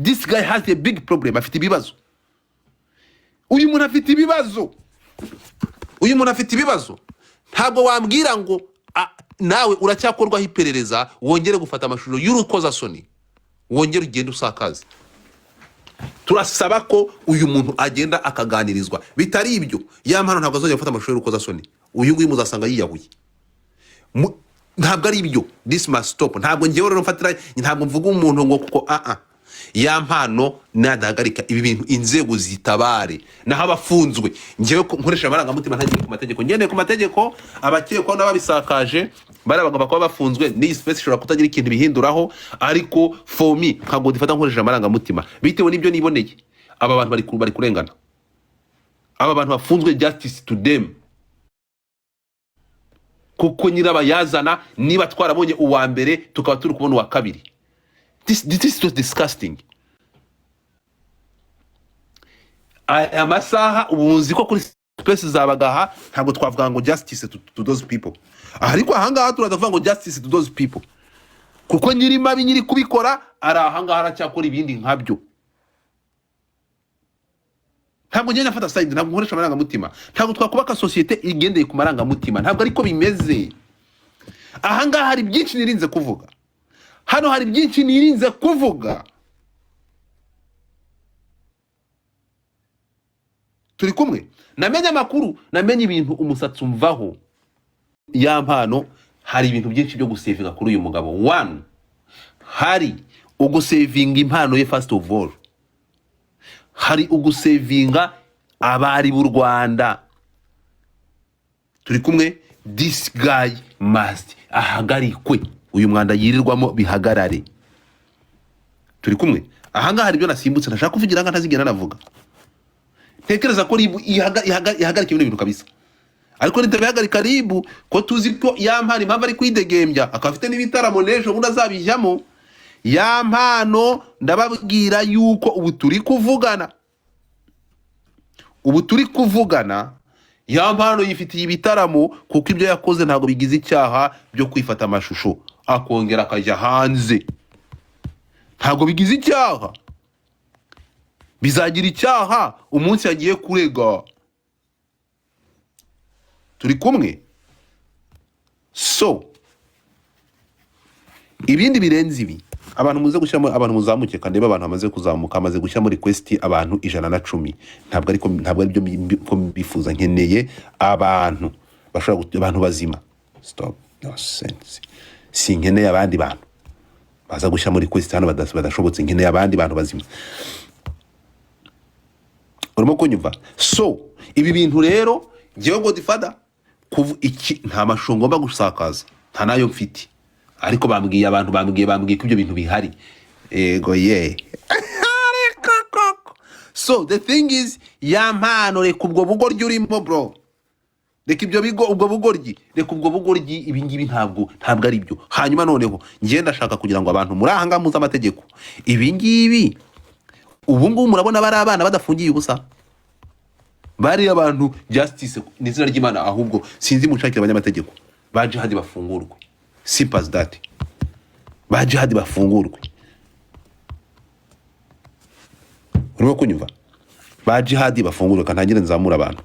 this guy has a big problem. Afite ibibazo. Uyu muntu afite ibibazo. Ntabwo wambwira ngo nawe uracyakorwa hiperereza wongere gufata amashusho y'urukoza soni. Wongere ugende usakaze. Turasaba ko uyu muntu agenda akaganirizwa. Bitari ibyo yampano ntabwo azongera gufata amashusho y'urukoza soni. Uyu nguyu muzasanga yiyahuye. Ntabwo ari ibyo. This must stop. Ntabwo ngewe rero mfatira, ntabwo mvuga umuntu ngo kuko yampano nadahagarika ibi bintu inzego zitabare naho abafunzwe. Ngewe nkoresha amarangamutima ntagiye ku mategeko. Ngendeye ku mategeko abakekwa n'ababisakaje bari bagomba kuba bafunzwe. Ni space ishobora kutagira ikintu bihinduraho, ariko for me ntabwo difata nkoresha amarangamutima bitewe n'ibyo niboneye. Aba bantu bari kurengana. Aba bantu bafunzwe, justice to them. Kuko nyirabayazana niba twarabonye uwa mbere tukaba turi kubona uwa kabiri. This is just disgusting. Amasaha ubuzi ko kuri space zabagaha ntabwo twavuga ngo justice to those people. Ariko ahangaha turavuga ngo justice to those people. Kuko nyiri mabi nyiri kubikora ari ahangaha aracyakora ibindi nkabyo. Ntabwo ngenda nafata side, ntabwo nkoresha amarangamutima. Ntabwo twakubaka societe igendeye ku marangamutima. Ntabwo ariko bimeze. Ahangaha hari byinshi nirinze kuvuga. Hano hari byinshi nirinze kuvuga. Turi kumwe. Namenye amakuru, namenye ibintu umusatsi umvaho. Yampano hari ibintu byinshi byo gusevinga kuri uyu mugabo. 1 hari ugusevinga impano ye first of all. Hari ugusevinga abari b'u Rwanda. Turi kumwe. This guy must ahagarikwe. Uyu mwanda yirirwamo bihagarare. Turi kumwe. Ahangaha hari byo nasimbutse ntashaka kuvugira nga ntazigera navuga. Tekereza ko ribu ihagarike ibintu kabisa. Ariko nitabihagarika ribu ko tuzi ko yampano impamvu ari kwidegembya akafite n'ibitaramo n'ejo bundi azabijyamo. Yampano ndababwira yuko ubu turi kuvugana yampano yifitiye ibitaramo kuko ibyo yakoze ntabwo bigize icyaha byo kwifata amashusho akongera akajya hanze. Ntabwo bigize icyaha. Bizagira icyaha umunsi yagiye kurega. Turi kumwe. So ibindi birenze ibi abantu muze gushyamo, abantu muzamuke kandi abantu bamaze kuzamuka, amaze gushyira muri request abantu 110. Ntabwo ari byo bifuza. Nkeneye abantu bashobora abantu bazima. Stop nonsense. Sinkeneye abandi bantu baza gushyira muri request hano badashobotse. Nkeneye abandi bantu bazima. Urimo kunyumva? So ibi bintu rero ngewe Godfather iki nta mashusho ngomba gusakaza, nta nayo mfite. Ariko bambwiye abantu bambwiye ko ibyo bintu bihari. Ego ye. So the thing is yampano reka ubwo bugoryi urimo bro. Reka ibyo bigo ubwo bugoryi. Reka ubwo bugoryi ibingibi ntabwo ari byo. Hanyuma noneho ngiye ndashaka kugira ngo abantu muri ahanga muza amategeko. Ibingibi ubu ngubu murabona bari abana badafungiye ubusa. Bari abantu justice n'izina ry'Imana, ahubwo sinzi mushakira abanyamategeko. Baje hadi bafungurwe. Simple as that. Baje hadi bafungurwe. Urimo kunyumva? Baje hadi bafungurwe kantangira nzamura abantu.